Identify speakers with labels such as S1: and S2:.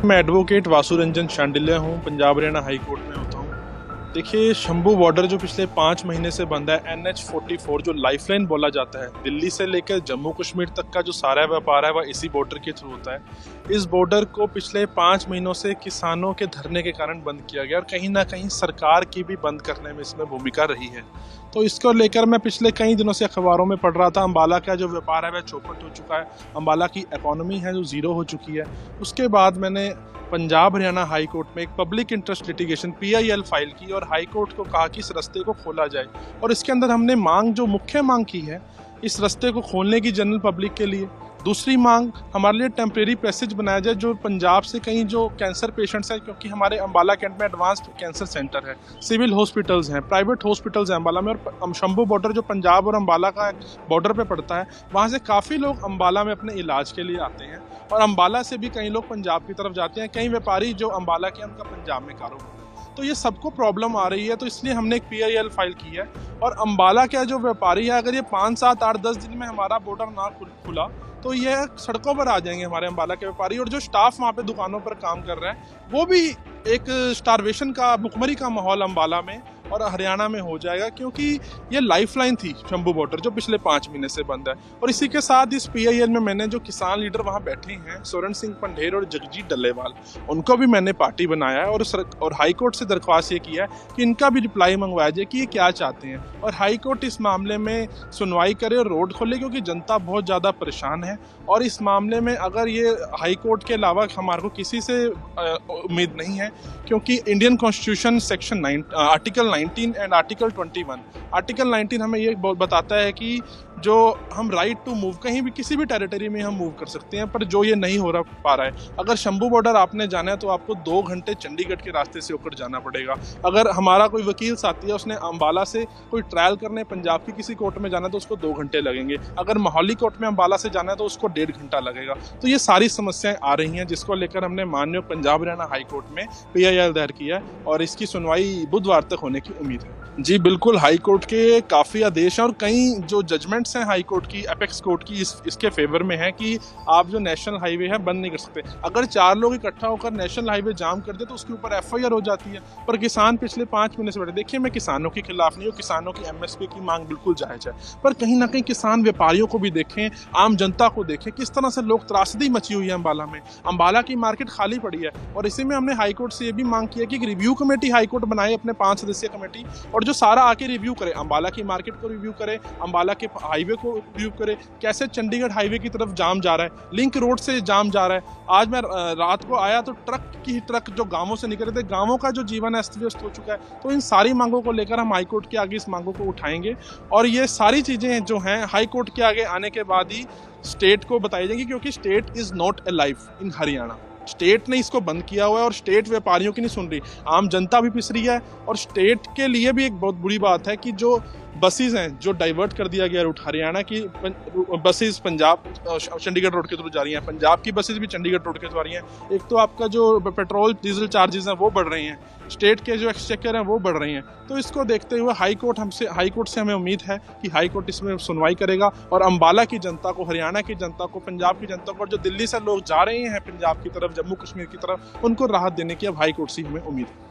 S1: मैं एडवोकेट वासु रंजन शांडिल्य हूँ, Punjab Haryana high court में होता हूँ। देखिए, शंभू बॉर्डर जो पिछले 5 महीने से बंद है, NH-44 जो लाइफलाइन बोला जाता है, दिल्ली से लेकर जम्मू कश्मीर तक का जो सारा व्यापार है वह इसी बॉर्डर के थ्रू होता है। इस बॉर्डर को पिछले 5 महीनों से किसानों के धरने के कारण बंद किया गया और कहीं ना कहीं सरकार की भी बंद करने में इसमें भूमिका रही है। तो इसको लेकर मैं पिछले कई दिनों से अखबारों में पढ़ रहा था। अम्बाला का जो व्यापार है वह चौपट हो चुका है, अम्बाला की इकोनॉमी है जो जीरो हो चुकी है। उसके बाद मैंने पंजाब हरियाणा हाई कोर्ट में एक public interest litigation PIL file की और हाई कोर्ट को कहा कि इस रास्ते को खोला जाए। और इसके अंदर हमने मुख्य मांग की है इस रास्ते को खोलने की जनरल पब्लिक के लिए। दूसरी मांग, हमारे लिए टेम्परेरी पैसेज बनाया जाए जो पंजाब से कहीं जो कैंसर पेशेंट्स हैं, क्योंकि हमारे अम्बाला कैंट में एडवांस्ड कैंसर सेंटर है, सिविल हॉस्पिटल्स हैं, प्राइवेट हॉस्पिटल्स हैं अम्बाला में। और शंभू बॉर्डर जो पंजाब और अम्बाला का बॉर्डर पे पड़ता है, वहाँ से काफ़ी लोग अम्बाला में अपने इलाज के लिए आते हैं और अम्बाला से भी कई लोग पंजाब की तरफ जाते हैं। कई व्यापारी जो अम्बाला के, उनका पंजाब में कारोबार है। तो ये सबको प्रॉब्लम आ रही है, तो इसलिए हमने एक PIL फाइल की है। और अम्बाला का जो व्यापारी है, अगर ये 5, 7, 8, 10 दिन में हमारा बॉर्डर ना खुला तो ये सड़कों पर आ जाएंगे हमारे अम्बाला के व्यापारी। और जो स्टाफ वहाँ पे दुकानों पर काम कर रहा है वो भी एक स्टारवेशन का, भुखमरी का माहौल अम्बाला में और हरियाणा में हो जाएगा, क्योंकि ये लाइफलाइन थी शंभू बॉर्डर जो पिछले 5 महीने से बंद है। और इसी के साथ इस PIL में मैंने जो किसान लीडर वहाँ बैठे हैं, सोरेन सिंह पंढेर और जगजीत डल्लेवाल, उनको भी मैंने पार्टी बनाया है और हाई कोर्ट से दरख्वास्त ये किया है कि इनका भी रिप्लाई मंगवाया जाए कि ये क्या चाहते हैं और हाई कोर्ट इस मामले में सुनवाई करे और रोड खोले, क्योंकि जनता बहुत ज़्यादा परेशान है। और इस मामले में अगर ये हाई कोर्ट के अलावा हमारे को किसी से उम्मीद नहीं है, क्योंकि Indian constitution section article 19 and article 21, article 19 हमें ये बताता है कि जो हम राइट टू मूव, कहीं भी किसी भी टेरिटरी में हम मूव कर सकते हैं, पर जो ये नहीं हो पा रहा है। अगर शंभू बॉर्डर आपने जाना है तो आपको 2 घंटे चंडीगढ़ के रास्ते से होकर जाना पड़ेगा। अगर हमारा कोई वकील साथी है, उसने अम्बाला से कोई ट्रायल करने पंजाब की किसी कोर्ट में जाना है तो उसको 2 घंटे लगेंगे। अगर मोहाली कोर्ट में अम्बाला से जाना है तो उसको 1.5 घंटा लगेगा। तो ये सारी समस्याएं आ रही हैं, जिसको लेकर हमने माननीय पंजाब हरियाणा हाई कोर्ट में PIL दायर किया है और इसकी सुनवाई बुधवार तक होने की उम्मीद है। जी बिल्कुल, हाई कोर्ट के काफ़ी आदेश हैं और कई जो जजमेंट्स हैं हाई कोर्ट की, एपेक्स कोर्ट की, इसके फेवर में है कि आप जो नेशनल हाईवे है बंद नहीं कर सकते। अगर 4 लोग इकट्ठा होकर नेशनल हाईवे जाम कर दे तो उसके ऊपर FIR हो जाती है। पर किसान पिछले 5 महीने से बैठे। देखिए, मैं किसानों के खिलाफ नहीं हूँ, किसानों की MSP की मांग बिल्कुल जायज़ है, पर कहीं ना कहीं किसान व्यापारियों को भी देखें, आम जनता को देखें, किस तरह से लोग त्रासदी मची हुई है अम्बाला में। अम्बाला की मार्केट खाली पड़ी है और इसी में हमने हाई कोर्ट से ये भी मांग की है कि एक रिव्यू कमेटी हाई कोर्ट बनाए, अपने 5 सदस्यीय कमेटी, और जो सारा आके रिव्यू करे, अम्बाला की मार्केट को रिव्यू करे, अम्बाला के हाईवे को रिव्यू करे, कैसे चंडीगढ़ हाईवे की तरफ जाम जा रहा है, लिंक रोड से जाम जा रहा है। आज मैं रात को आया तो ट्रक जो गांवों से निकल रहे थे, गांवों का जो जीवन है अस्त व्यस्त हो चुका है। तो इन सारी मांगों को लेकर हम हाई कोर्ट के आगे इस मांगों को उठाएंगे और ये सारी चीजें जो हैं हाई कोर्ट के आगे आने के बाद ही स्टेट को बताई जाएंगी, क्योंकि state is not alive in Haryana. State ने इसको बंद किया हुआ है और स्टेट व्यापारियों की नहीं सुन रही, आम जनता भी पिस रही है। और स्टेट के लिए भी एक बहुत बुरी बात है कि जो बसेस हैं जो डाइवर्ट कर दिया गया रूट, हरियाणा की बसेस पंजाब चंडीगढ़ रोड के थ्रू जा रही हैं, पंजाब की बसेस भी चंडीगढ़ रोड के थ्रू आ रही हैं। एक तो आपका जो पेट्रोल डीजल चार्जेस हैं वो बढ़ रहे हैं, स्टेट के जो एक्सचेकर हैं वो बढ़ रही हैं। तो इसको देखते हुए हाई कोर्ट से हमें उम्मीद है कि हाई कोर्ट इसमें सुनवाई करेगा और अम्बाला की जनता को, हरियाणा की जनता को, पंजाब की जनता को, और जो दिल्ली से लोग जा रहे हैं पंजाब की तरफ, जम्मू कश्मीर की तरफ, उनको राहत देने की अब हाई कोर्ट से हमें उम्मीद है।